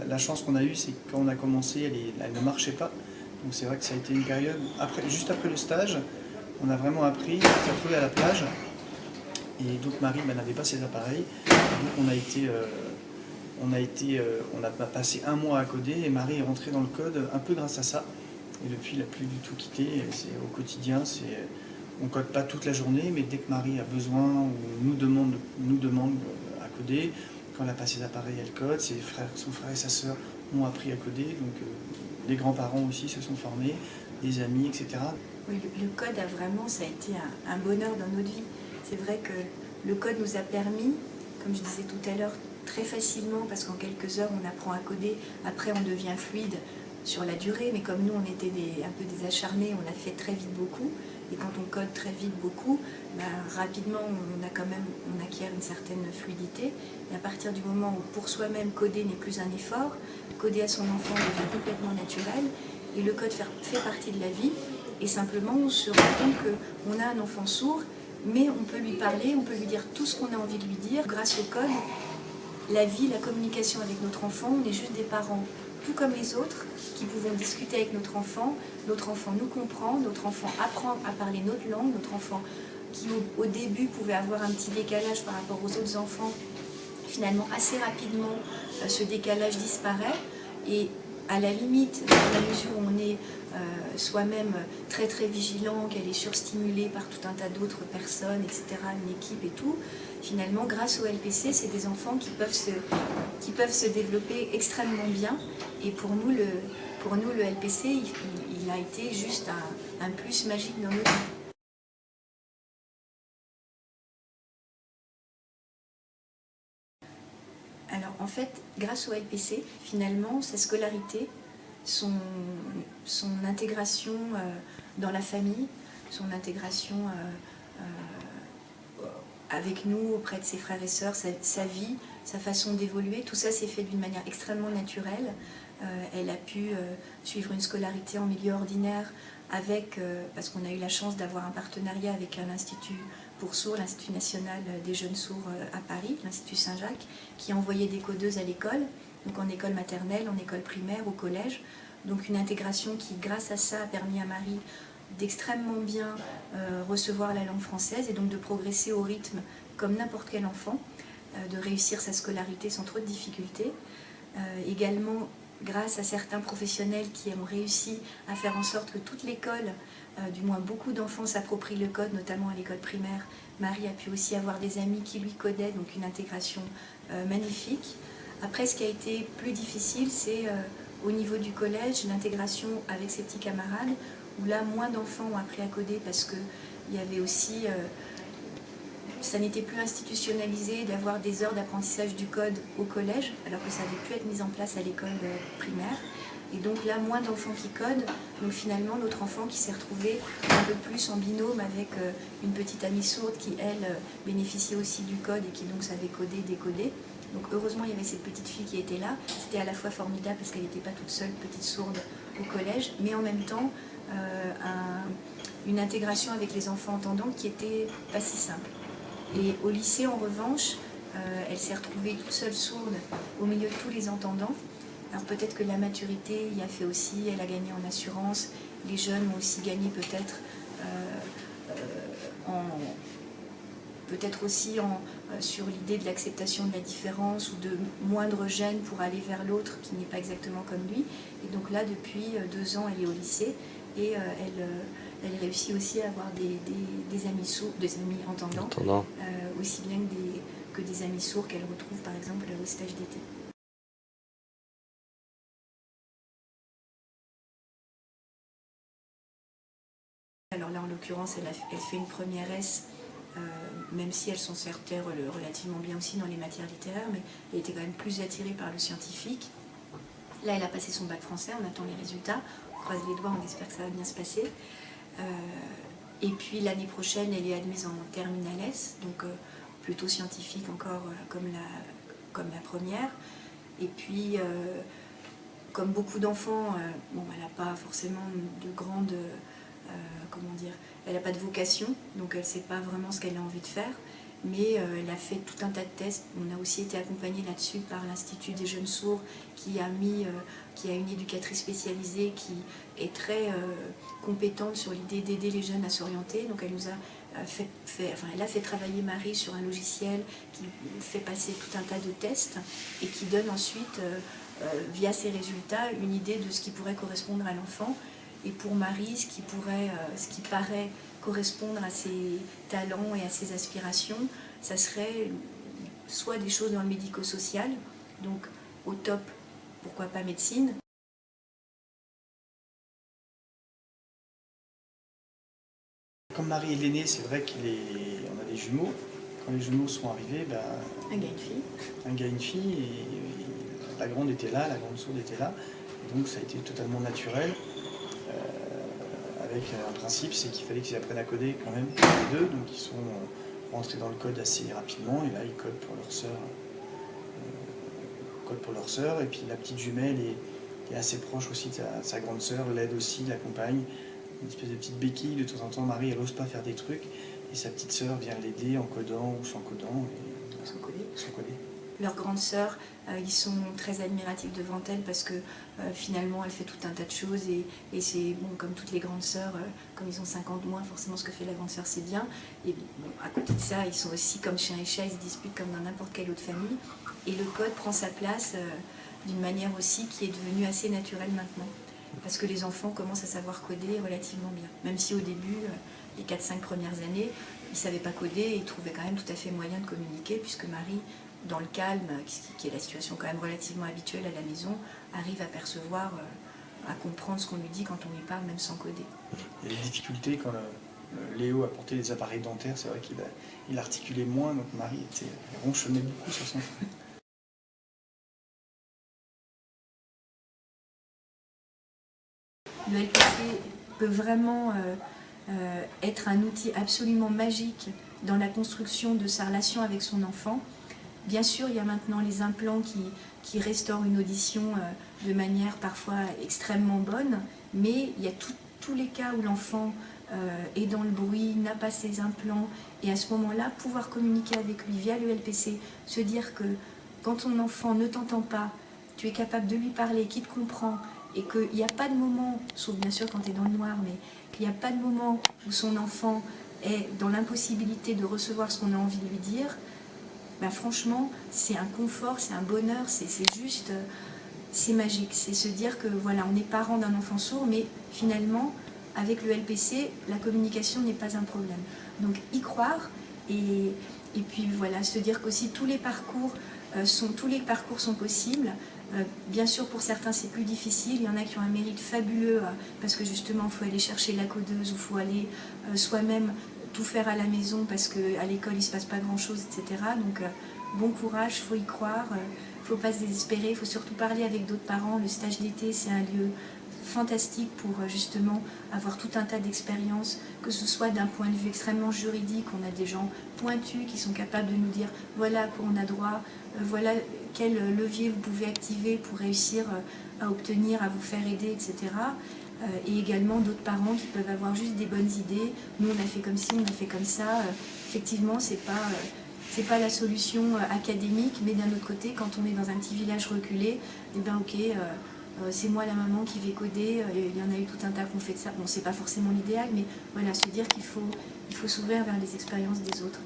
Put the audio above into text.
La chance qu'on a eue, c'est que quand on a commencé, elle ne marchait pas. Donc c'est vrai que ça a été une période, juste après le stage, on a vraiment appris, on s'est retrouvé à la plage. Et donc Marie n'avait pas ses appareils. Et donc on a passé un mois à coder et Marie est rentrée dans le code un peu grâce à ça. Et depuis, elle n'a plus du tout quitté. Au quotidien, on ne code pas toute la journée, mais dès que Marie a besoin ou nous demande à coder, quand elle a passé l'appareil, elle code. Son frère et sa sœur ont appris à coder. Donc les grands-parents aussi se sont formés, des amis, etc. Oui, le code ça a été un bonheur dans notre vie. C'est vrai que le code nous a permis, comme je disais tout à l'heure, très facilement, parce qu'en quelques heures on apprend à coder, après on devient fluide sur la durée, mais comme nous on était un peu des acharnés, on a fait très vite beaucoup, et quand on code très vite beaucoup, rapidement on acquiert une certaine fluidité, et à partir du moment où pour soi-même coder n'est plus un effort, coder à son enfant devient complètement naturel, et le code fait partie de la vie. Et simplement, on se rend compte qu'on a un enfant sourd, mais on peut lui parler, on peut lui dire tout ce qu'on a envie de lui dire. Grâce au code, la vie, la communication avec notre enfant, on est juste des parents, tout comme les autres, qui pouvons discuter avec notre enfant nous comprend, notre enfant apprend à parler notre langue, notre enfant qui au début pouvait avoir un petit décalage par rapport aux autres enfants, finalement assez rapidement ce décalage disparaît et à la limite, dans la mesure où on est soi-même très très vigilant, qu'elle est surstimulée par tout un tas d'autres personnes, etc., une équipe et tout, finalement grâce au LPC, c'est des enfants qui peuvent se développer extrêmement bien. Et pour nous, le LPC, il a été juste un plus magique dans notre vie. Alors en fait, grâce au LPC, finalement, sa scolarité, son intégration dans la famille, son intégration avec nous, auprès de ses frères et sœurs, sa vie, sa façon d'évoluer, tout ça s'est fait d'une manière extrêmement naturelle. Elle a pu suivre une scolarité en milieu ordinaire parce qu'on a eu la chance d'avoir un partenariat avec un institut pour sourds, l'Institut national des jeunes sourds à Paris, l'Institut Saint-Jacques, qui envoyait des codeuses à l'école, donc en école maternelle, en école primaire, au collège. Donc une intégration qui, grâce à ça, a permis à Marie d'extrêmement bien recevoir la langue française et donc de progresser au rythme comme n'importe quel enfant, de réussir sa scolarité sans trop de difficultés. Également, grâce à certains professionnels qui ont réussi à faire en sorte que toute l'école, du moins beaucoup d'enfants s'approprient le code, notamment à l'école primaire, Marie a pu aussi avoir des amis qui lui codaient, donc une intégration magnifique. Après, ce qui a été plus difficile, c'est au niveau du collège, l'intégration avec ses petits camarades, où là, moins d'enfants ont appris à coder parce qu'il y avait aussi... ça n'était plus institutionnalisé d'avoir des heures d'apprentissage du code au collège, alors que ça avait pu être mis en place à l'école primaire. Et donc là, moins d'enfants qui codent, donc finalement, notre enfant qui s'est retrouvé un peu plus en binôme avec une petite amie sourde qui, elle, bénéficiait aussi du code et qui donc savait coder, décoder. Donc heureusement, il y avait cette petite fille qui était là. C'était à la fois formidable parce qu'elle n'était pas toute seule, petite sourde, au collège, mais en même temps, une intégration avec les enfants entendants qui était pas si simple. Et au lycée, en revanche, elle s'est retrouvée toute seule sourde au milieu de tous les entendants. Alors peut-être que la maturité y a fait aussi, elle a gagné en assurance, les jeunes ont aussi gagné peut-être aussi sur l'idée de l'acceptation de la différence ou de moindre gêne pour aller vers l'autre qui n'est pas exactement comme lui. Et donc là, depuis 2 ans, elle est au lycée et elle réussit aussi à avoir des amis sourds, des amis entendants. Aussi bien que des amis sourds qu'elle retrouve par exemple au stage d'été. Alors là, en l'occurrence, elle fait une première S, même si elle s'en sortait relativement bien aussi dans les matières littéraires, mais elle était quand même plus attirée par le scientifique. Là, elle a passé son bac français, on attend les résultats, on croise les doigts, on espère que ça va bien se passer. Et puis l'année prochaine, elle est admise en terminale S, donc plutôt scientifique encore comme la première. Et puis, comme beaucoup d'enfants, elle n'a pas forcément de grande... comment dire, elle n'a pas de vocation, donc elle ne sait pas vraiment ce qu'elle a envie de faire. mais elle a fait tout un tas de tests. On a aussi été accompagné là-dessus par l'Institut des jeunes sourds qui a une éducatrice spécialisée qui est très compétente sur l'idée d'aider les jeunes à s'orienter. Donc elle nous a elle a fait travailler Marie sur un logiciel qui fait passer tout un tas de tests et qui donne ensuite, via ces résultats, une idée de ce qui pourrait correspondre à l'enfant. Et pour Marie, ce qui paraît correspondre à ses talents et à ses aspirations, ça serait soit des choses dans le médico-social, donc au top, pourquoi pas médecine. Comme Marie est l'aînée, c'est vrai qu'on a des jumeaux. Quand les jumeaux sont arrivés, un gars et une fille. Un gars et une fille, et la grande était là, la grande sourde était là. Et donc ça a été totalement naturel. Avec un principe, c'est qu'il fallait qu'ils apprennent à coder quand même, les deux. Donc ils sont rentrés dans le code assez rapidement, et là ils codent pour leur sœur. Et puis la petite jumelle est assez proche aussi de sa grande sœur, l'aide aussi, l'accompagne. Une espèce de petite béquille, de temps en temps Marie elle n'ose pas faire des trucs, et sa petite sœur vient l'aider en codant ou sans codant. Sans coder. Sans coder. Leur grande sœur, ils sont très admiratifs devant elle parce que finalement elle fait tout un tas de choses et c'est bon, comme toutes les grandes sœurs, comme ils ont 5 ans de moins, forcément ce que fait la grande sœur c'est bien. Et bon, à côté de ça, ils sont aussi comme chien et chat, ils se disputent comme dans n'importe quelle autre famille. Et le code prend sa place d'une manière aussi qui est devenue assez naturelle maintenant. Parce que les enfants commencent à savoir coder relativement bien. Même si au début, les 4-5 premières années, ils ne savaient pas coder et ils trouvaient quand même tout à fait moyen de communiquer, puisque Marie, dans le calme, qui est la situation quand même relativement habituelle à la maison, arrive à percevoir, à comprendre ce qu'on lui dit quand on lui parle, même sans coder. Il y a des difficultés quand Léo a porté des appareils dentaires, c'est vrai qu'il articulait moins, donc Marie ronchonnait beaucoup sur son frère. Le LPC peut vraiment être un outil absolument magique dans la construction de sa relation avec son enfant. Bien sûr, il y a maintenant les implants qui restaurent une audition de manière parfois extrêmement bonne, mais il y a tous les cas où l'enfant est dans le bruit, n'a pas ses implants, et à ce moment-là, pouvoir communiquer avec lui via le LPC, se dire que quand ton enfant ne t'entend pas, tu es capable de lui parler, qu'il te comprend, et qu'il n'y a pas de moment, sauf bien sûr quand tu es dans le noir, mais qu'il n'y a pas de moment où son enfant est dans l'impossibilité de recevoir ce qu'on a envie de lui dire, franchement, c'est un confort, c'est un bonheur, c'est juste, c'est magique. C'est se dire que voilà, on est parent d'un enfant sourd, mais finalement, avec le LPC, la communication n'est pas un problème. Donc y croire et puis voilà, se dire qu'aussi tous les parcours sont possibles. Bien sûr, pour certains, c'est plus difficile. Il y en a qui ont un mérite fabuleux parce que justement, il faut aller chercher la codeuse ou il faut aller soi-même tout faire à la maison parce qu'à l'école, il ne se passe pas grand-chose, etc. Donc, bon courage, il faut y croire, il ne faut pas se désespérer, il faut surtout parler avec d'autres parents. Le stage d'été, c'est un lieu fantastique pour justement avoir tout un tas d'expériences, que ce soit d'un point de vue extrêmement juridique, on a des gens pointus qui sont capables de nous dire voilà à quoi on a droit, voilà quel levier vous pouvez activer pour réussir à obtenir, à vous faire aider, etc. Et également d'autres parents qui peuvent avoir juste des bonnes idées. Nous, on a fait comme ci, on a fait comme ça. Effectivement, c'est pas la solution académique, mais d'un autre côté, quand on est dans un petit village reculé, eh bien ok, c'est moi la maman qui vais coder, il y en a eu tout un tas qu'on fait de ça. Bon, c'est pas forcément l'idéal, mais voilà, se dire qu'il faut s'ouvrir vers les expériences des autres.